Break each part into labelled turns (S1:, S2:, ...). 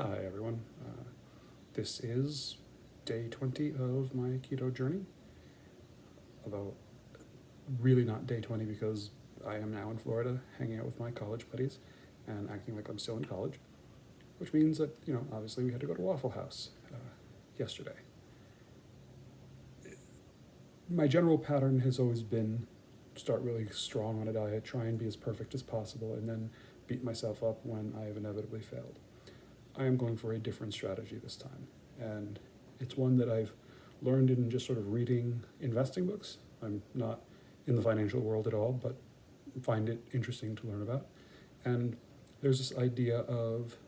S1: Hi everyone. This is day 20 of my keto journey, although really not day 20 because I am now in Florida hanging out with my college buddies and acting like I'm still in college, which means that, obviously we had to go to Waffle House yesterday. My general pattern has always been start really strong on a diet, try and be as perfect as possible, and then beat myself up when I have inevitably failed. I am going for a different strategy this time, and it's one that I've learned in just sort of reading investing books. I'm not in the financial world at all, but find it interesting to learn about. And there's this idea of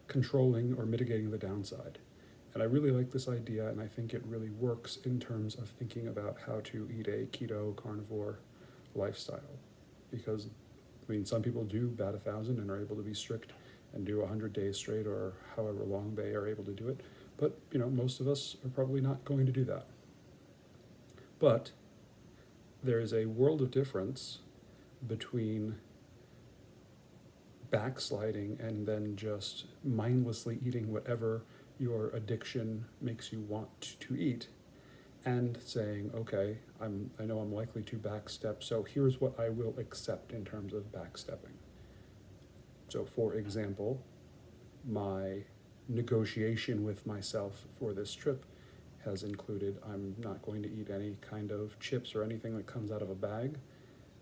S1: controlling or mitigating the downside. And I really like this idea, and I think it really works in terms of thinking about how to eat a keto carnivore lifestyle. Because, some people do bat 1,000 and are able to be strict and do 100 days straight or however long they are able to do it. But, most of us are probably not going to do that. But there is a world of difference between backsliding and then just mindlessly eating whatever your addiction makes you want to eat, and saying, okay, I know I'm likely to backstep, so here's what I will accept in terms of backstepping. So, for example, my negotiation with myself for this trip has included I'm not going to eat any kind of chips or anything that comes out of a bag,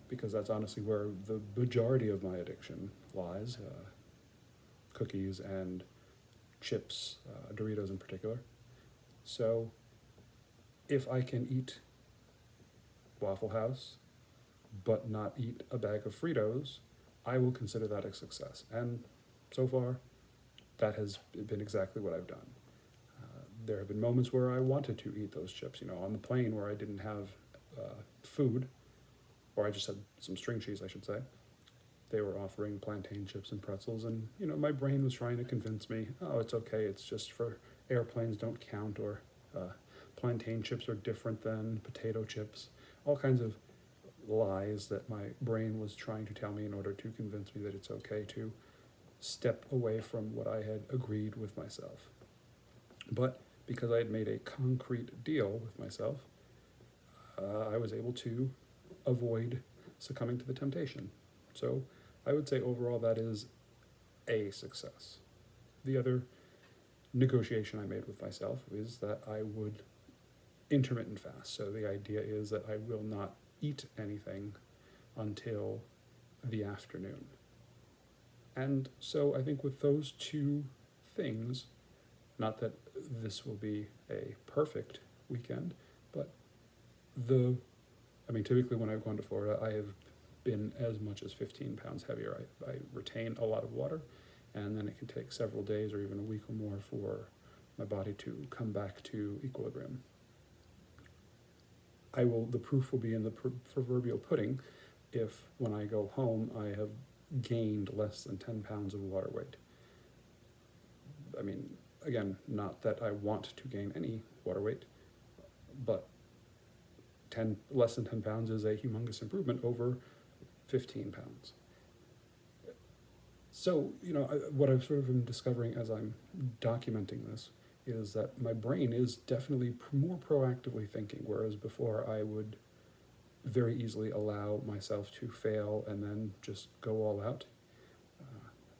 S1: because that's honestly where the majority of my addiction lies, cookies and chips, Doritos in particular. So if I can eat Waffle House but not eat a bag of Fritos, I will consider that a success. And so far, that has been exactly what I've done. There have been moments where I wanted to eat those chips, on the plane where I didn't have food, or I just had some string cheese, I should say. They were offering plantain chips and pretzels, and my brain was trying to convince me, oh, it's okay, it's just for airplanes don't count, or plantain chips are different than potato chips. All kinds of lies that my brain was trying to tell me in order to convince me that it's okay to step away from what I had agreed with myself. But because I had made a concrete deal with myself, I was able to avoid succumbing to the temptation. So I would say overall that is a success. The other negotiation I made with myself is that I would intermittent fast. So the idea is that I will not eat anything until the afternoon. And so I think with those two things, not that this will be a perfect weekend, but typically when I've gone to Florida, I have been as much as 15 pounds heavier. I retain a lot of water, and then it can take several days or even a week or more for my body to come back to equilibrium. The proof will be in the proverbial pudding if when I go home I have gained less than 10 pounds of water weight. Again, not that I want to gain any water weight, but less than 10 pounds is a humongous improvement over 15 pounds. So, what I've sort of been discovering as I'm documenting this is that my brain is definitely more proactively thinking, whereas before I would very easily allow myself to fail and then just go all out.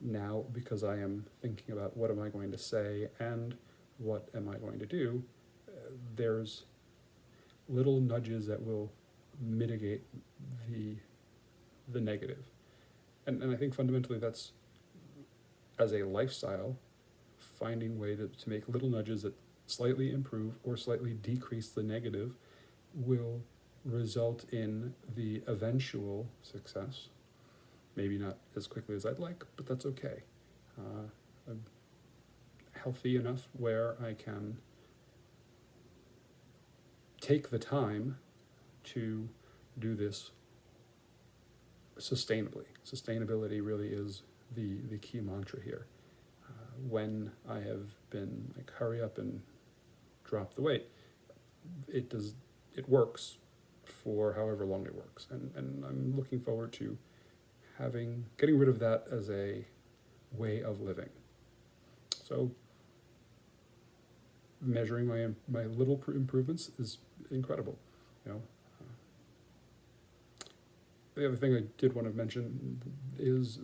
S1: Now, because I am thinking about what am I going to say and what am I going to do, there's little nudges that will mitigate the negative. And I think fundamentally that's, as a lifestyle, finding way to make little nudges that slightly improve or slightly decrease the negative will result in the eventual success. Maybe not as quickly as I'd like, but that's okay. I'm healthy enough where I can take the time to do this sustainably. Sustainability really is the key mantra here. When I have been like, hurry up and drop the weight, it works for however long it works. And I'm looking forward to getting rid of that as a way of living. So measuring my little improvements is incredible. You know, the other thing I did want to mention is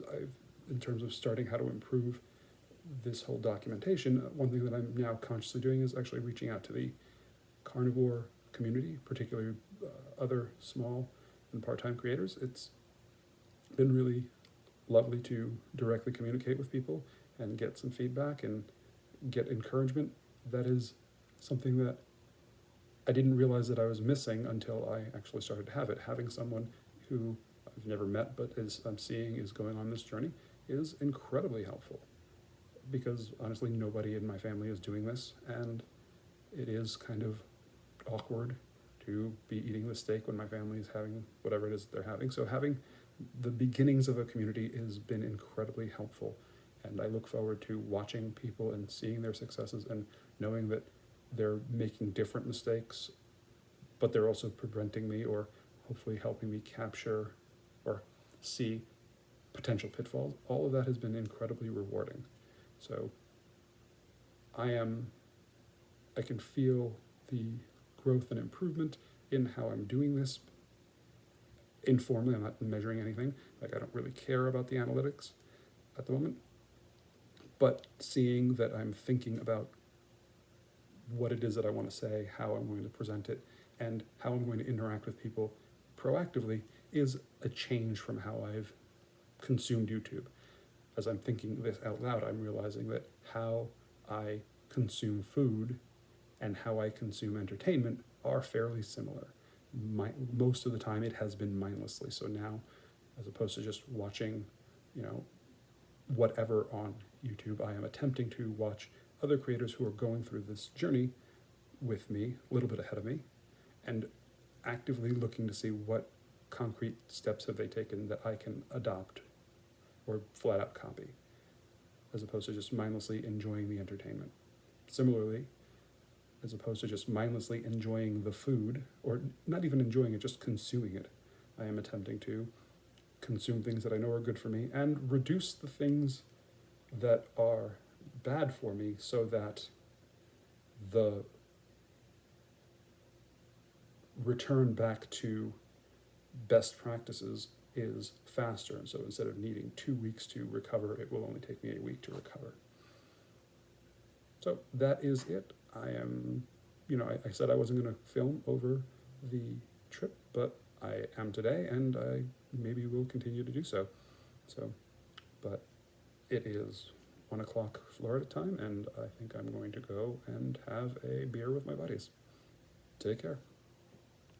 S1: in terms of starting how to improve this whole documentation, one thing that I'm now consciously doing is actually reaching out to the carnivore community, particularly other small and part-time creators. It's been really lovely to directly communicate with people and get some feedback and get encouragement. That is something that I didn't realize that I was missing until I actually started to have it. Having someone who I've never met but I'm seeing is going on this journey is incredibly helpful, because honestly nobody in my family is doing this, and it is kind of awkward to be eating the steak when my family is having whatever it is they're having. So having the beginnings of a community has been incredibly helpful, and I look forward to watching people and seeing their successes and knowing that they're making different mistakes, but they're also preventing me or hopefully helping me capture or see potential pitfalls. All of that has been incredibly rewarding. So I can feel the growth and improvement in how I'm doing this informally. I'm not measuring anything. Like, I don't really care about the analytics at the moment, but seeing that I'm thinking about what it is that I want to say, how I'm going to present it, and how I'm going to interact with people proactively is a change from how I've consumed YouTube. As I'm thinking this out loud, I'm realizing that how I consume food and how I consume entertainment are fairly similar. Most of the time it has been mindlessly. So now, as opposed to just watching, whatever on YouTube, I am attempting to watch other creators who are going through this journey with me, a little bit ahead of me, and actively looking to see what concrete steps have they taken that I can adopt or flat out copy, as opposed to just mindlessly enjoying the entertainment. Similarly, as opposed to just mindlessly enjoying the food, or not even enjoying it, just consuming it, I am attempting to consume things that I know are good for me and reduce the things that are bad for me, so that the return back to best practices is faster. And so instead of needing 2 weeks to recover, it will only take me a week to recover. So that is it. I am, I said I wasn't going to film over the trip, but I am today, and I maybe will continue to do so. But it is 1 o'clock Florida time, and I think I'm going to go and have a beer with my buddies. Take care.